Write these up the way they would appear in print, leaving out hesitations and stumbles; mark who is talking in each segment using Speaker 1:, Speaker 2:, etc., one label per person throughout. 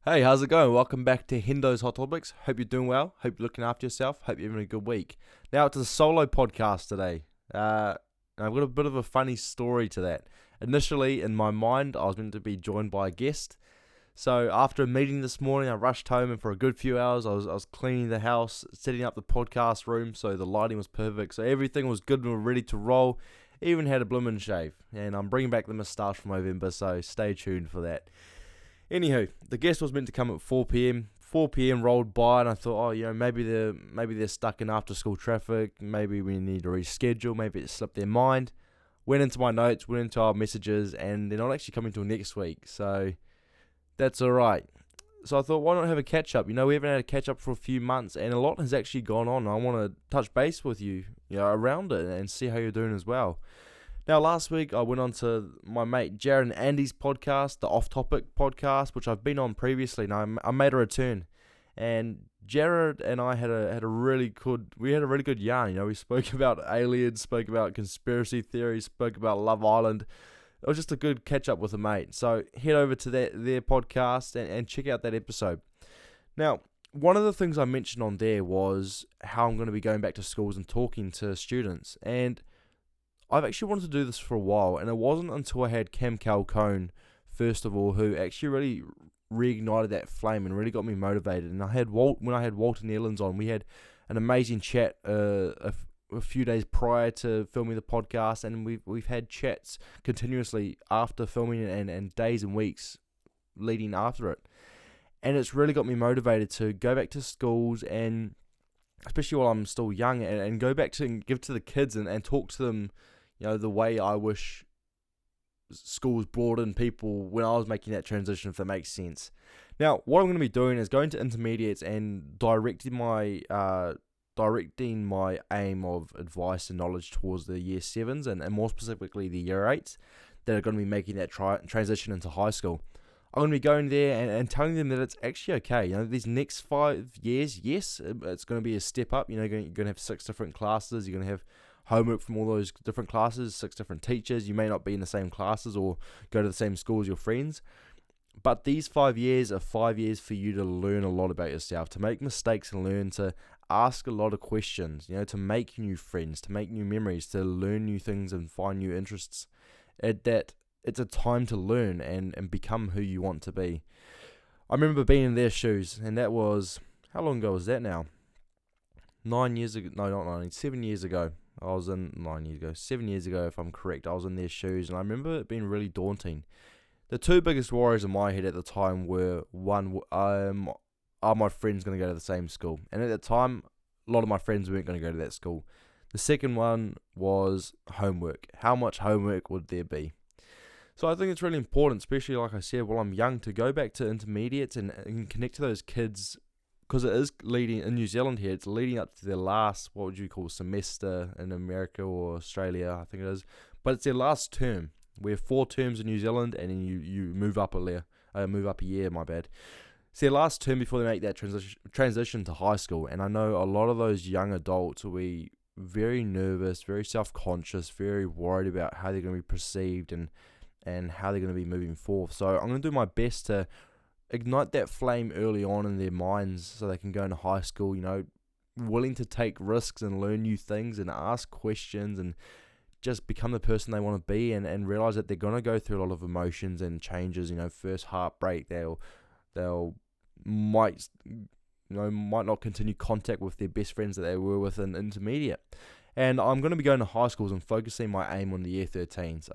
Speaker 1: Hey, how's it going? Welcome back to Hendo's Hot Topics. Hope you're doing well. Hope you're looking after yourself. Hope you're having a good week. Now, it's a solo podcast today. I've got a bit of a funny story to that. Initially, in my mind, I was meant to be joined by a guest. So, after a meeting this morning, I rushed home and for a good few hours, I was cleaning the house, setting up the podcast room so the lighting was perfect. So, everything was good and we were ready to roll. Even had a bloomin' shave. And I'm bringing back the moustache from November, so stay tuned for that. Anywho, the guest was meant to come at 4 p.m. 4 p.m. rolled by, and I thought, maybe they're stuck in after school traffic. Maybe we need to reschedule. Maybe it slipped their mind. Went into my notes, went into our messages, and they're not actually coming till next week. So that's all right. So I thought, why not have a catch up? We haven't had a catch up for a few months, and a lot has actually gone on. I want to touch base with you, around it, and see how you're doing as well. Now, last week I went on to my mate Jared and Andy's podcast, the Off Topic podcast, which I've been on previously. Now I made a return, and Jared and I had a really good yarn. We spoke about aliens, spoke about conspiracy theories, spoke about Love Island. It was just a good catch up with a mate. So head over to their podcast and check out that episode. Now, one of the things I mentioned on there was how I'm going to be going back to schools and talking to students, and I've actually wanted to do this for a while, and it wasn't until I had Cam Calcone, first of all, who actually really reignited that flame and really got me motivated. And when I had Walter Nealons on, we had an amazing chat a few days prior to filming the podcast, and we've had chats continuously after filming and days and weeks leading after it. And it's really got me motivated to go back to schools, and especially while I'm still young, and go back to and give to the kids and talk to them, the way I wish schools brought in people when I was making that transition, if that makes sense. Now, what I'm going to be doing is going to intermediates and directing my aim of advice and knowledge towards the year 7s and more specifically the year 8s that are going to be making that transition into high school. I'm going to be going there and telling them that it's actually okay. These next 5 years, yes, it's going to be a step up. You're going to have 6 different classes. You're going to have homework from all those different classes, 6 different teachers. You may not be in the same classes or go to the same school as your friends. But these 5 years are 5 years for you to learn a lot about yourself, to make mistakes and learn, to ask a lot of questions, to make new friends, to make new memories, to learn new things and find new interests. It's a time to learn and become who you want to be. I remember being in their shoes, and that was, how long ago was that now? 9 years ago, no, not 9, 7 years ago. 7 years ago, if I'm correct, I was in their shoes, and I remember it being really daunting. The 2 biggest worries in my head at the time were, one, are my friends going to go to the same school? And at the time, a lot of my friends weren't going to go to that school. The second one was homework. How much homework would there be? So I think it's really important, especially like I said, while I'm young, to go back to intermediates and connect to those kids, because it is leading, in New Zealand here, it's leading up to their last, what would you call, semester in America or Australia, I think it is. But it's their last term. We have 4 terms in New Zealand, and then you move up a year, my bad. It's their last term before they make that transition to high school. And I know a lot of those young adults will be very nervous, very self-conscious, very worried about how they're going to be perceived and how they're going to be moving forth. So I'm going to do my best to ignite that flame early on in their minds so they can go into high school, willing to take risks and learn new things and ask questions and just become the person they want to be, and realize that they're going to go through a lot of emotions and changes. First heartbreak, they'll might not continue contact with their best friends that they were with in intermediate. And I'm going to be going to high schools and focusing my aim on the year 13s.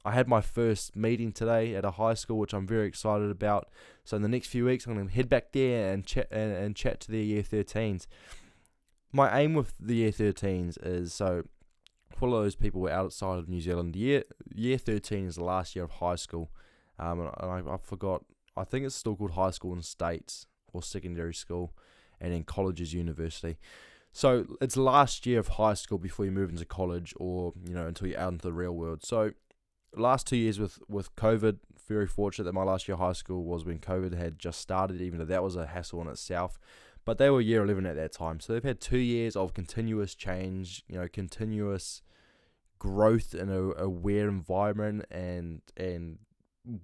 Speaker 1: I had my first meeting today at a high school, which I'm very excited about. So in the next few weeks, I'm going to head back there and chat to their year 13s. My aim with the year 13s is, so for all those people who are outside of New Zealand, year 13 is the last year of high school. And I forgot, I think it's still called high school in the States, or secondary school, and in college is university. So it's the last year of high school before you move into college, or until you're out into the real world. So last 2 years with COVID, very fortunate that my last year of high school was when COVID had just started, even though that was a hassle in itself. But they were year 11 at that time. So they've had 2 years of continuous change, continuous growth in a weird environment, and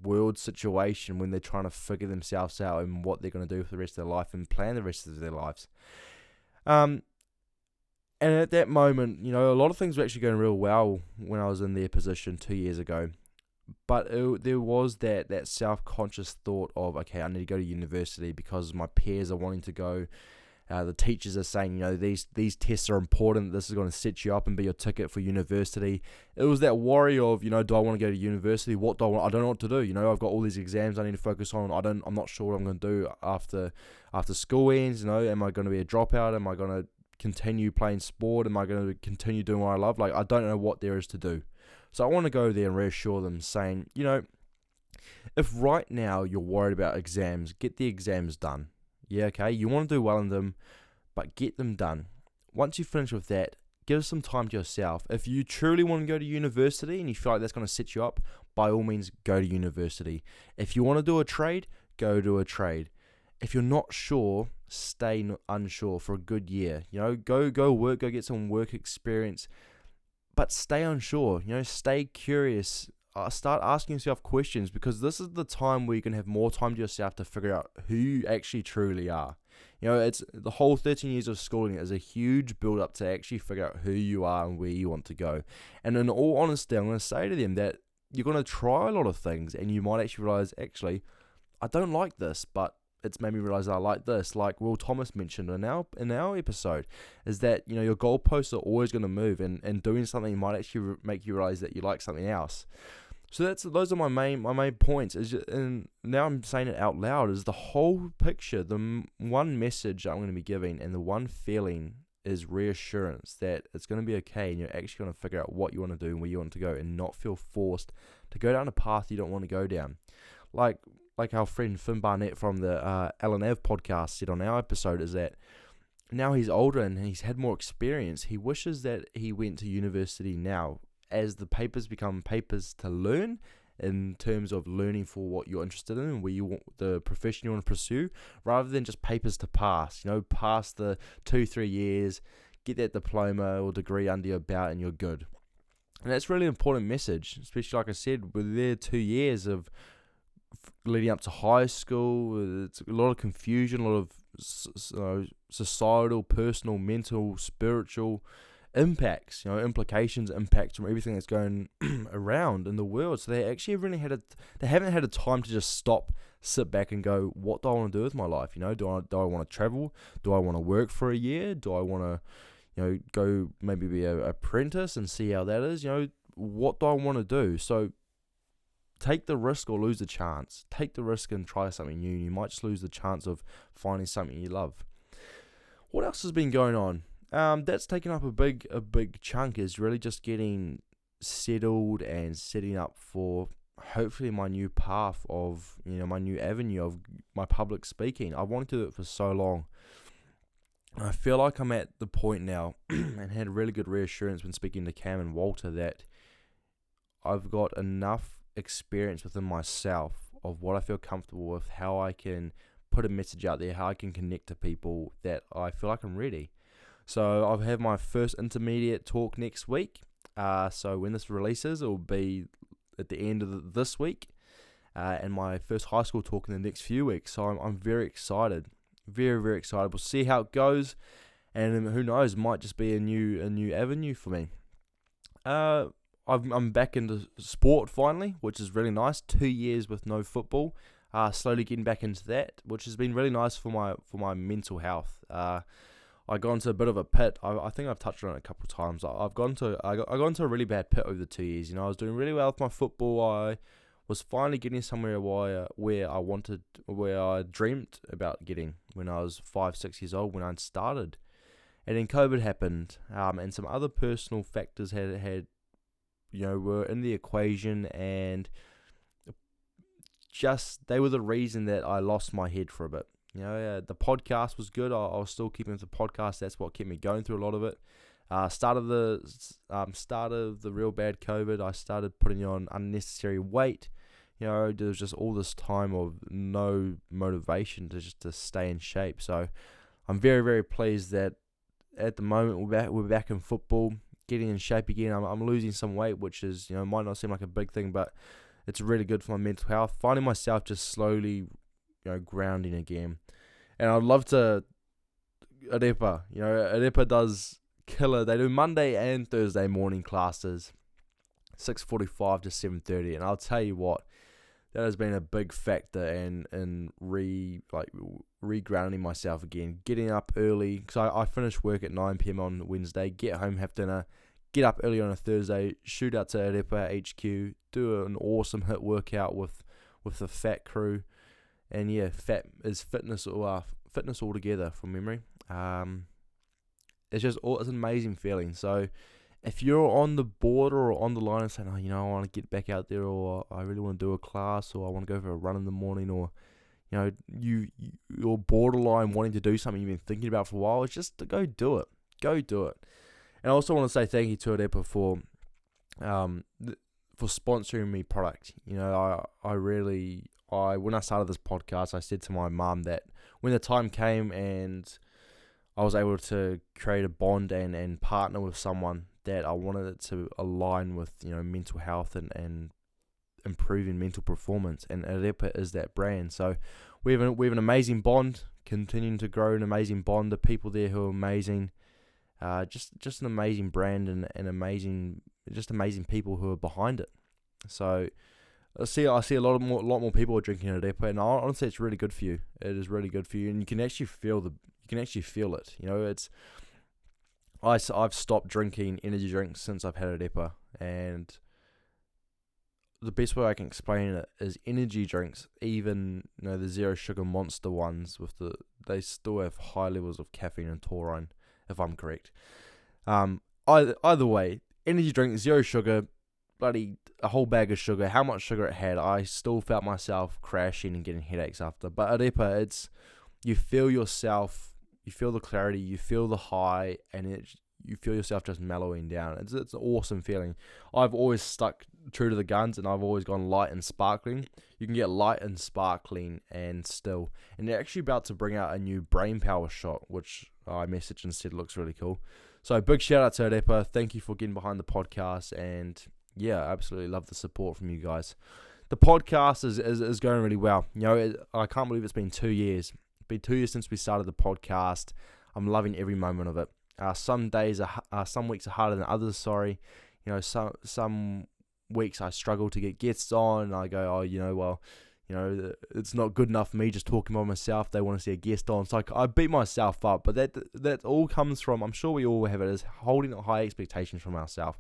Speaker 1: world situation when they're trying to figure themselves out and what they're going to do for the rest of their life and plan the rest of their lives. And at that moment, a lot of things were actually going real well when I was in their position 2 years ago. But there was that self-conscious thought of, okay, I need to go to university because my peers are wanting to go. The teachers are saying, these tests are important. This is going to set you up and be your ticket for university. It was that worry of, do I want to go to university? What do I want? I don't know what to do. I've got all these exams I need to focus on. I'm not sure what I'm going to do after school ends. Am I going to be a dropout? Am I going to continue playing sport? Am I going to continue doing what I love? I don't know what there is to do. So I want to go there and reassure them, saying, if right now you're worried about exams, get the exams done. Yeah, okay, you want to do well in them, but get them done. Once you finish with that, give some time to yourself. If you truly want to go to university and you feel like that's going to set you up, by all means, go to university. If you want to do a trade, go do a trade. If you're not sure, stay unsure for a good year. Go work, go get some work experience, but stay unsure. Stay curious. Start asking yourself questions, because this is the time where you can have more time to yourself to figure out who you actually truly are. It's the whole 13 years of schooling is a huge build up to actually figure out who you are and where you want to go. And in all honesty, I'm going to say to them that you're going to try a lot of things and you might actually realize, actually, I don't like this, but it's made me realize that I like this. Like Will Thomas mentioned in our episode, is that your goalposts are always going to move, and doing something might actually make you realize that you like something else. So those are my main points. And now I'm saying it out loud, is the whole picture, the one message I'm going to be giving, and the one feeling is reassurance that it's going to be okay, and you're actually going to figure out what you want to do and where you want to go, and not feel forced to go down a path you don't want to go down. Like our friend Finn Barnett from the Alan Ave podcast said on our episode, is that now he's older and he's had more experience. He wishes that he went to university now, as the papers become papers to learn, in terms of learning for what you're interested in and where you want the profession you want to pursue, rather than just papers to pass. Pass the 2-3 years, get that diploma or degree under your belt, and you're good. And that's a really important message, especially like I said, with their 2 years of leading up to high school. It's a lot of confusion, a lot of societal, personal, mental, spiritual impacts, implications, impacts from everything that's going around in the world. So they actually they haven't had a time to just stop, sit back and go, what do I want to do with my life? Do I want to travel? Do I want to work for a year? Do I want to, go maybe be an apprentice and see how that is? What do I want to do? So take the risk or lose the chance. Take the risk and try something new. You might just lose the chance of finding something you love. What else has been going on? That's taken up a big chunk, is really just getting settled and setting up for hopefully my new path of, my new avenue of my public speaking. I wanted to do it for so long. I feel like I'm at the point now and had really good reassurance when speaking to Cam and Walter that I've got enough experience within myself of what I feel comfortable with, how I can put a message out there, how I can connect to people, that I feel like I'm ready. So I've had my first intermediate talk next week. So when this releases, it will be at the end of this week, and my first high school talk in the next few weeks. So I'm very excited, very, very excited. We'll see how it goes, and who knows, might just be a new avenue for me. I'm back into sport finally, which is really nice. 2 years with no football. Slowly getting back into that, which has been really nice for my mental health. I got into a bit of a pit. I think I've touched on it a couple of times. I got into a really bad pit over the 2 years. I was doing really well with my football. I was finally getting somewhere where I dreamt about getting when I was 5-6 years old, when I started. And then COVID happened, and some other personal factors had were in the equation, and just they were the reason that I lost my head for a bit. The podcast was good. I was still keeping the podcast. That's what kept me going through a lot of it. Start of the real bad COVID, I started putting on unnecessary weight. There was just all this time of no motivation to stay in shape. So I'm very, very pleased that at the moment we're back in football, getting in shape again. I'm losing some weight, which is might not seem like a big thing, but It's really good for my mental health. Finding myself just slowly, grounding again. And I'd love to, Arepa does killer. They do Monday and Thursday morning classes, 6:45 to 7:30. And I'll tell you what, that has been a big factor in regrounding myself again. Getting up early, because I finish work at 9 p.m. on Wednesday, get home, have dinner, get up early on a Thursday, shoot out to Arepa HQ, do an awesome HIIT workout with the fat crew. And yeah, fat is fitness altogether from memory. It's an amazing feeling. So if you're on the border or on the line and saying, I want to get back out there, or I really want to do a class, or I want to go for a run in the morning, or you're borderline wanting to do something you've been thinking about for a while, it's just to go do it. Go do it. And I also want to say thank you to Arepa for sponsoring me product. When I started this podcast, I said to my mum that when the time came and I was able to create a bond and partner with someone, that I wanted it to align with mental health and improving mental performance, and Arepa is that brand. So we have an amazing bond, continuing to grow an amazing bond. The people there who are amazing, just an amazing brand and amazing people who are behind it. So I see a lot more people are drinking Arepa, and honestly, it's really good for you. It is really good for you, and you can actually feel it. I've stopped drinking energy drinks since I've had Arepa, and the best way I can explain it is energy drinks, even the zero sugar Monster ones, they still have high levels of caffeine and taurine, if I'm correct. Either way, energy drink, zero sugar, bloody a whole bag of sugar, how much sugar it had, I still felt myself crashing and getting headaches after. But Arepa, you feel yourself. You feel the clarity, you feel the high, and you feel yourself just mellowing down. It's an awesome feeling. I've always stuck true to the guns, and I've always gone light and sparkling. You can get light and sparkling and still. And they're actually about to bring out a new brain power shot, which I messaged and said looks really cool. So big shout out to Arepa. Thank you for getting behind the podcast, and yeah, I absolutely love the support from you guys. The podcast is going really well. I can't believe it's been 2 years. It's been 2 years since we started the podcast. I'm loving every moment of it. Some weeks are harder than others. Sorry, some weeks I struggle to get guests on, and I go, it's not good enough for me just talking by myself. They want to see a guest on, so I beat myself up. But that all comes from, I'm sure we all have it, is holding high expectations from ourselves.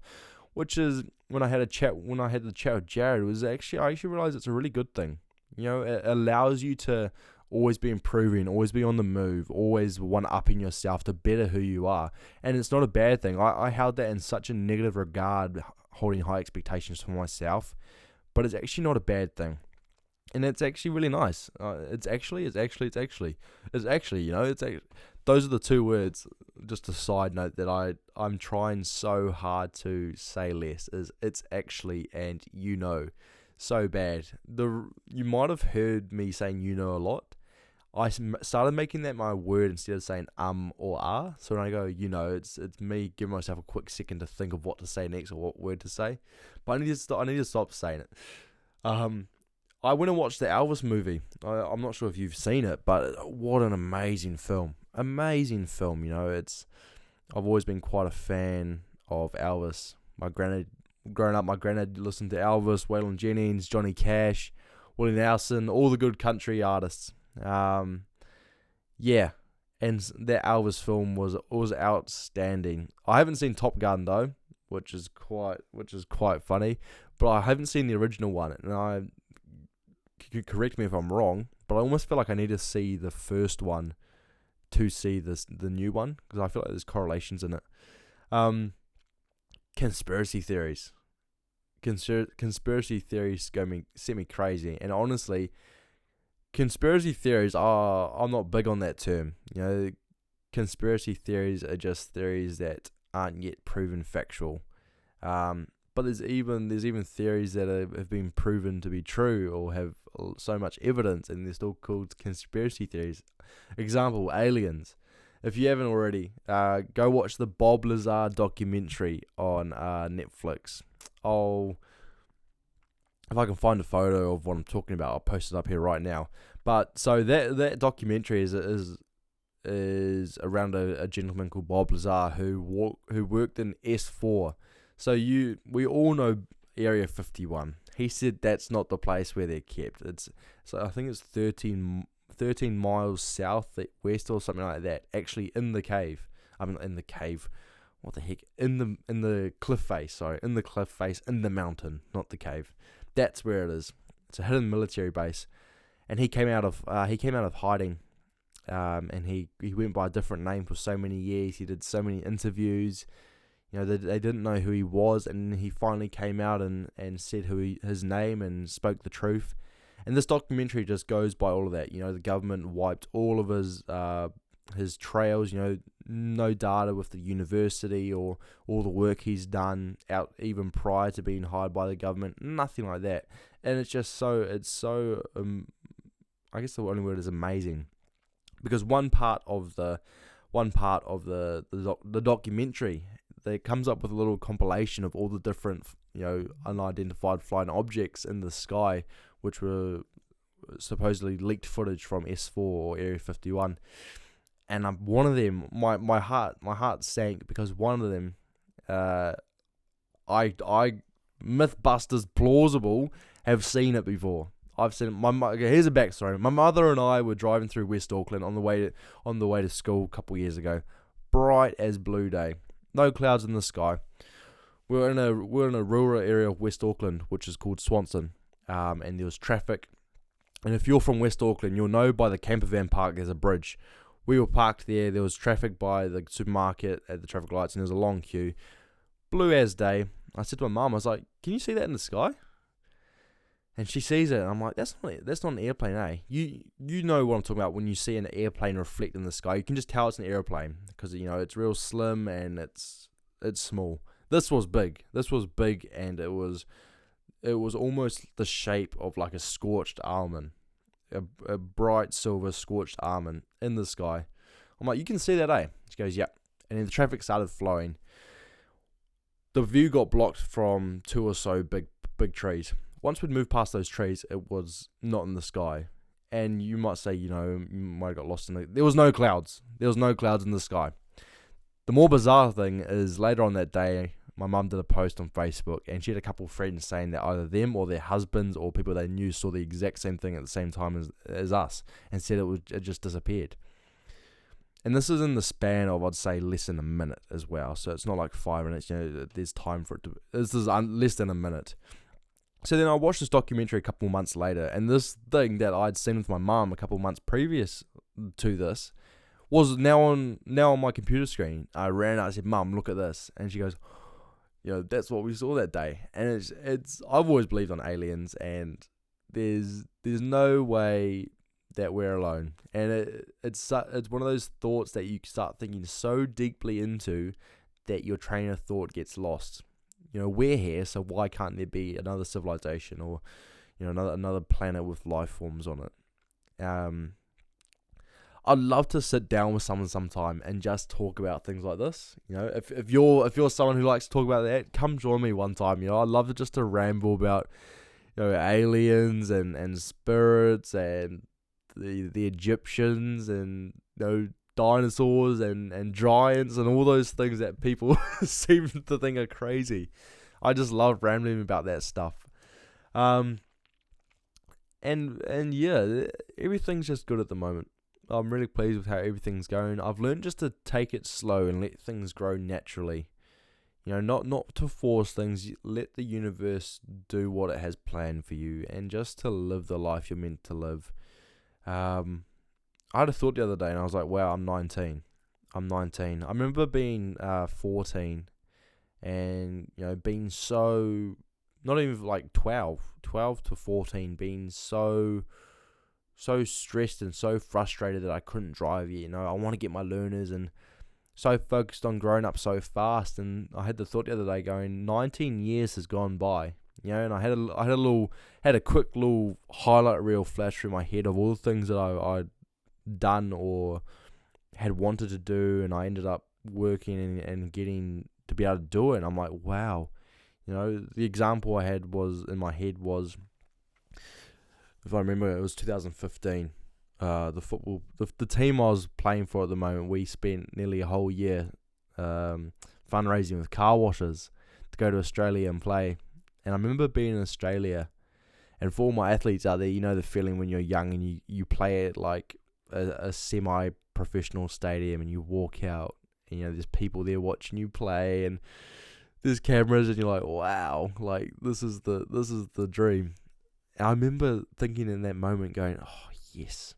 Speaker 1: Which is when I had the chat with Jared, I actually realized it's a really good thing. It allows you to always be improving, always be on the move, always one-upping yourself to better who you are. And it's not a bad thing. I held that in such a negative regard, holding high expectations for myself, but it's actually not a bad thing. And it's actually really nice. It's actually. Those are the two words, just a side note, that I'm trying so hard to say less, is it's actually and so bad. You might have heard me saying a lot. I started making that my word instead of saying or ah. So when I go it's me giving myself a quick second to think of what to say next or what word to say. But I need to stop saying it. I went and watched the Elvis movie. I'm not sure if you've seen it, but what an amazing film. Amazing film, I've always been quite a fan of Elvis. Growing up, my granddad listened to Elvis, Waylon Jennings, Johnny Cash, Willie Nelson, all the good country artists. And that Elvis film was outstanding. I haven't seen Top Gun though, which is quite funny, but I haven't seen the original one, and I correct me if I'm wrong, but I almost feel like I need to see the first one to see the new one, because I feel like there's correlations in it. Conspiracy theories set me crazy, and honestly, conspiracy theories I'm not big on that term. Conspiracy theories are just theories that aren't yet proven factual. But there's even theories that have been proven to be true or have so much evidence, and they're still called conspiracy theories. Example, aliens. If you haven't already, go watch the Bob Lazar documentary on Netflix. if I can find a photo of what I'm talking about, I'll post it up here right now. But so that documentary is around a gentleman called Bob Lazar who worked in S4. So we all know Area 51. He said that's not the place where they're kept. I think it's 13 miles south west or something like that. Actually, in the cave. In the cave. What the heck? In the cliff face. Sorry, in the cliff face, in the mountain, not the cave. That's where it is. It's a hidden military base, and he came out of hiding, and he went by a different name for so many years. He did so many interviews. They didn't know who he was, and he finally came out and said his name and spoke the truth. And this documentary just goes by all of that. The government wiped all of his trails. No data with the university or all the work he's done out even prior to being hired by the government. Nothing like that. And it's so I guess the only word is amazing, because one part of the documentary, they comes up with a little compilation of all the different unidentified flying objects in the sky, which were supposedly leaked footage from S4 or Area 51. And one of them, my heart sank, because one of them, I Mythbusters plausible, have seen it before. I've seen it. Here's a backstory. My mother and I were driving through West Auckland on the way to school a couple years ago. Bright as blue day, no clouds in the sky. We're in a rural area of West Auckland, which is called Swanson, and there was traffic. And if you're from West Auckland, you'll know by the camper van park there's a bridge. We were parked there. There was traffic by the supermarket at the traffic lights, and there was a long queue. Blue as day. I said to my mum, I was like, "Can you see that in the sky?" And she sees it, and I'm like, "That's not an airplane, eh?" You know what I'm talking about when you see an airplane reflect in the sky. You can just tell it's an airplane, because it's real slim and it's small. This was big. And it was almost the shape of like a scorched almond. A bright silver scorched almond in the sky. I'm like, "You can see that, eh?" She goes, "Yep." And then the traffic started flowing. The view got blocked from 2 or so big trees. Once we'd moved past those trees, it was not in the sky. And you might say, you might have got lost in there was no clouds. There was no clouds in the sky. The more bizarre thing is, later on that day, my mum did a post on Facebook, and she had a couple of friends saying that either them or their husbands or people they knew saw the exact same thing at the same time as us, and said it just disappeared. And this is in the span of, I'd say, less than a minute as well. So it's not like 5 minutes. There's time for it to. This is less than a minute. So then I watched this documentary a couple months later, and this thing that I'd seen with my mum a couple months previous to this was now on my computer screen. I ran out and said, "Mum, look at this," and she goes, "That's what we saw that day." And it's I've always believed on aliens, and there's no way that we're alone. And it's one of those thoughts that you start thinking so deeply into that your train of thought gets lost. We're here, so why can't there be another civilization or another planet with life forms on it? I'd love to sit down with someone sometime and just talk about things like this. If you're someone who likes to talk about that, come join me one time. I'd love to just to ramble about aliens and spirits and the Egyptians and dinosaurs and giants and all those things that people seem to think are crazy. I just love rambling about that stuff. And yeah, everything's just good at the moment. I'm really pleased with how everything's going. I've learned just to take it slow and let things grow naturally. Not to force things. Let the universe do what it has planned for you, and just to live the life you're meant to live. I had a thought the other day, and I was like, wow, I'm 19. I remember being 14 and, being so, not even like 12 to 14, being so stressed and so frustrated that I couldn't drive yet. I want to get my learners, and so focused on growing up so fast. And I had the thought the other day going, 19 years has gone by. And I had a quick little highlight reel flash through my head of all the things that I'd done or had wanted to do, and I ended up working and getting to be able to do it. And I'm like, wow. The example I had was in my head was if I remember, it was 2015. The team I was playing for at the moment, we spent nearly a whole year fundraising with car washes to go to Australia and play. And I remember being in Australia, and for all my athletes out there, you know the feeling when you're young and you play at like a semi-professional stadium, and you walk out and there's people there watching you play, and there's cameras, and you're like, wow, like this is the dream. And I remember thinking in that moment, going, oh yes,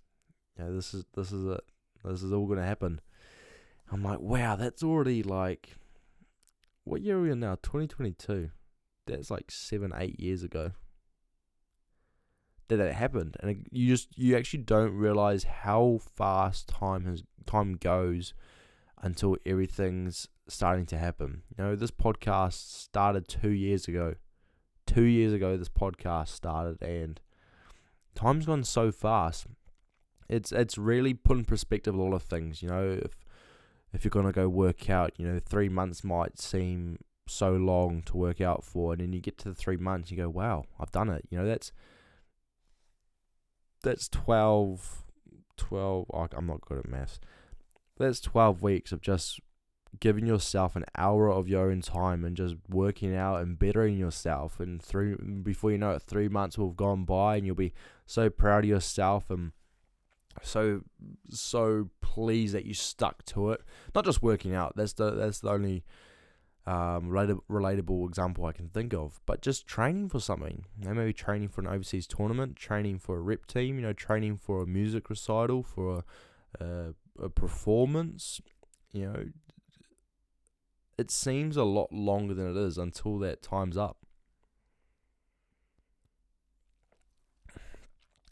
Speaker 1: this is it. This is all gonna happen. I'm like, wow, that's already like, what year are we in now? 2022. That's like 7-8 years ago that happened, and you actually don't realize how fast time goes until everything's starting to happen. This podcast started 2 years ago. 2 years ago, this podcast started, and time's gone so fast. It's really put in perspective a lot of things. If you're gonna go work out, 3 months might seem so long to work out for, and then you get to the 3 months, you go, wow, I've done it. That's 12, I'm not good at maths. That's 12 weeks of just giving yourself an hour of your own time and just working out and bettering yourself. And before you know it, 3 months will have gone by, and you'll be so proud of yourself and so pleased that you stuck to it. Not just working out. That's the only relatable example I can think of, but just training for something. Maybe training for an overseas tournament, training for a rep team, training for a music recital, for a performance. It seems a lot longer than it is until that time's up.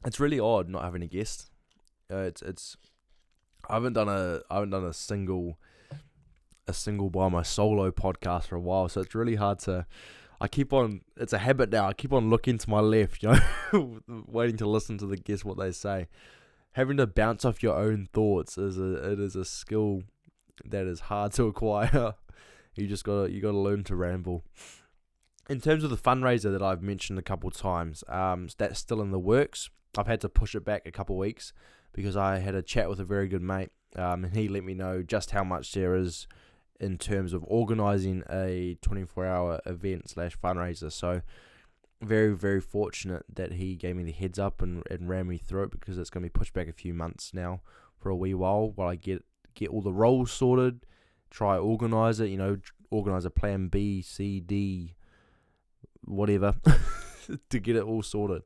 Speaker 1: It's really odd not having a guest. It's I haven't done a single by my solo podcast for a while, so it's really hard to. It's a habit now. I keep on looking to my left, waiting to listen to the guests, what they say. Having to bounce off your own thoughts is a skill that is hard to acquire. You gotta learn to ramble. In terms of the fundraiser that I've mentioned a couple of times, that's still in the works. I've had to push it back a couple of weeks because I had a chat with a very good mate, and he let me know just how much there is in terms of organising a 24-hour event / fundraiser. So very, very fortunate that he gave me the heads up and ran me through it, because it's going to be pushed back a few months now for a wee while I get all the roles sorted, try organise it, organise a plan B, C, D, whatever, to get it all sorted.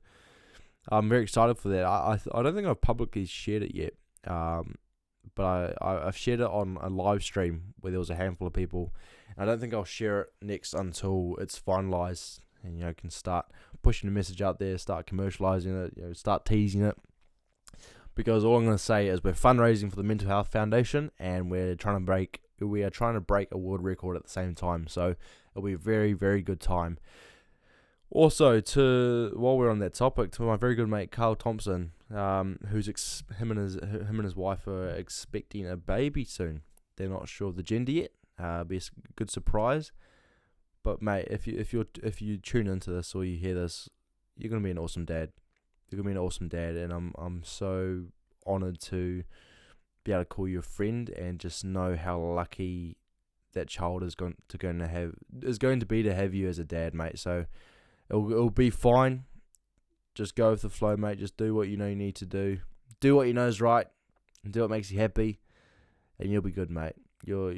Speaker 1: I'm very excited for that. I don't think I've publicly shared it yet, but I've shared it on a live stream where there was a handful of people. I don't think I'll share it next until it's finalised and can start pushing the message out there, start commercialising it, start teasing it. Because all I'm going to say is we're fundraising for the Mental Health Foundation, and we are trying to break a world record at the same time. So it'll be a very, very good time. Also, while we're on that topic, to my very good mate Carl Thompson, who's him and his wife are expecting a baby soon. They're not sure of the gender yet. Be a good surprise. But mate, if you tune into this or you hear this, you're gonna be an awesome dad. You're gonna be an awesome dad, and I'm so honoured to be able to call you a friend and just know how lucky that child is going to be to have you as a dad, mate. So it'll be fine. Just go with the flow, mate. Just do what you know you need to do. Do what you know is right, and do what makes you happy, and you'll be good, mate. You're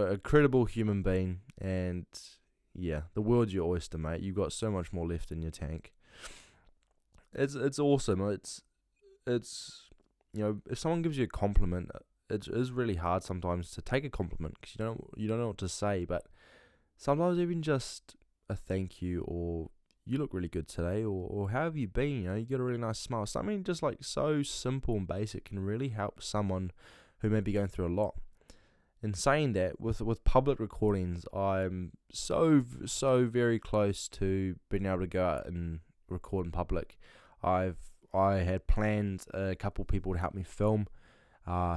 Speaker 1: a credible human being, and yeah, the world's your oyster, mate. You've got so much more left in your tank. It's awesome. It's if someone gives you a compliment, it is really hard sometimes to take a compliment because you don't know what to say. But sometimes even just a thank you, or you look really good today, or how have you been? You got a really nice smile. Something just like so simple and basic can really help someone who may be going through a lot. In saying that, with public recordings, I'm so very close to being able to go out and record in public. I had planned a couple people to help me film.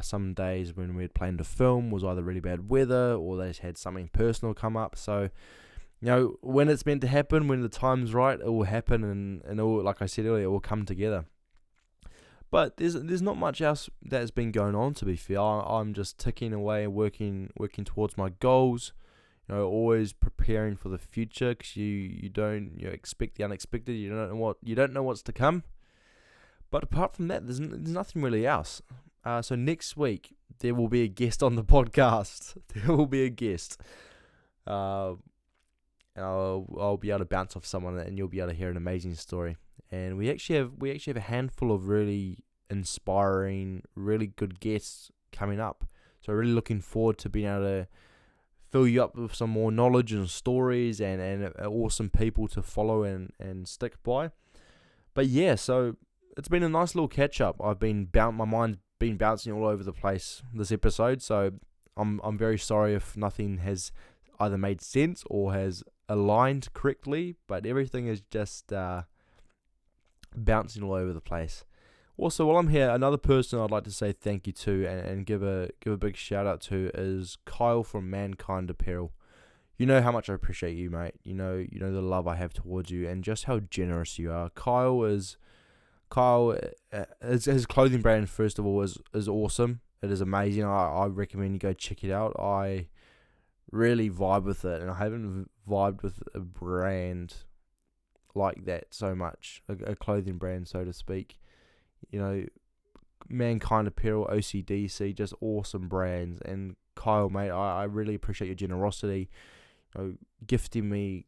Speaker 1: Some days when we had planned to film was either really bad weather or they just had something personal come up. So when it's meant to happen, when the time's right, it will happen, and all, like I said earlier, it will come together. But there's not much else that has been going on, to be fair. I'm just ticking away and working towards my goals. Always preparing for the future, because you don't expect the unexpected. You don't know what's to come. But apart from that, there's nothing really else. So next week there will be a guest on the podcast. There will be a guest. I'll be able to bounce off someone, and you'll be able to hear an amazing story. And we actually have a handful of really inspiring, really good guests coming up. So really looking forward to being able to fill you up with some more knowledge and stories and awesome people to follow and stick by. But yeah, so it's been a nice little catch up. My mind's been bouncing all over the place this episode, so I'm very sorry if nothing has either made sense or has aligned correctly, but everything is just bouncing all over the place. Also, while I'm here, another person I'd like to say thank you to and give a big shout out to is Kyle from Mankind Apparel. You know how much I appreciate you, mate. You know the love I have towards you and just how generous you are. His clothing brand, first of all, is awesome. It is amazing. I recommend you go check it out. I really vibe with it, and I haven't vibed with a brand like that so much, a clothing brand, so to speak. Mankind Apparel, OCDC, just awesome brands. And Kyle, mate, I really appreciate your generosity. Gifting me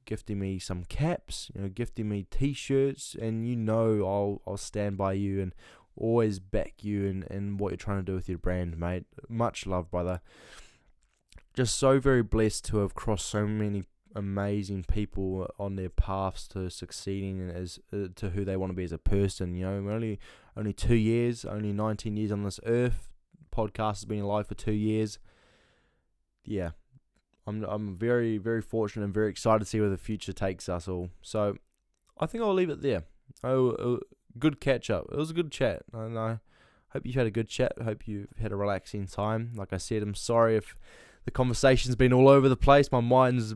Speaker 1: some caps, gifting me t-shirts, and I'll stand by you and always back you in what you're trying to do with your brand, mate. Much love, brother. Just so very blessed to have crossed so many amazing people on their paths to succeeding as to who they want to be as a person. We're only 2 years, only 19 years on this earth. Podcast has been alive for 2 years. Yeah, I'm very, very fortunate and very excited to see where the future takes us all. So I think I'll leave it there. Good catch up. It was a good chat, and I hope you've had a good chat. I hope you've had a relaxing time. Like I said, I'm sorry if the conversation's been all over the place. My mind's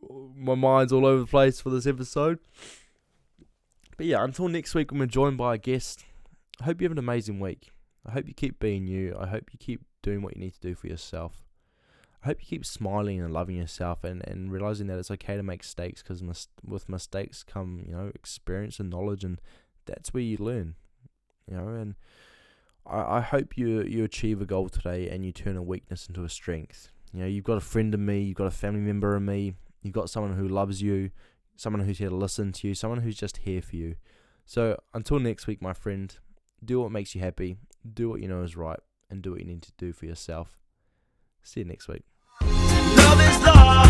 Speaker 1: all over the place for this episode. But yeah, until next week when we're joined by a guest, I hope you have an amazing week. I hope you keep being you. I hope you keep doing what you need to do for yourself. I hope you keep smiling and loving yourself and realizing that it's okay to make mistakes, because with mistakes come, experience and knowledge, and that's where you learn. And I hope you achieve a goal today and you turn a weakness into a strength. You've got a friend in me, you've got a family member in me, you've got someone who loves you, someone who's here to listen to you, someone who's just here for you. So until next week, my friend, do what makes you happy, do what you know is right, and do what you need to do for yourself. See you next week.
Speaker 2: Love is love.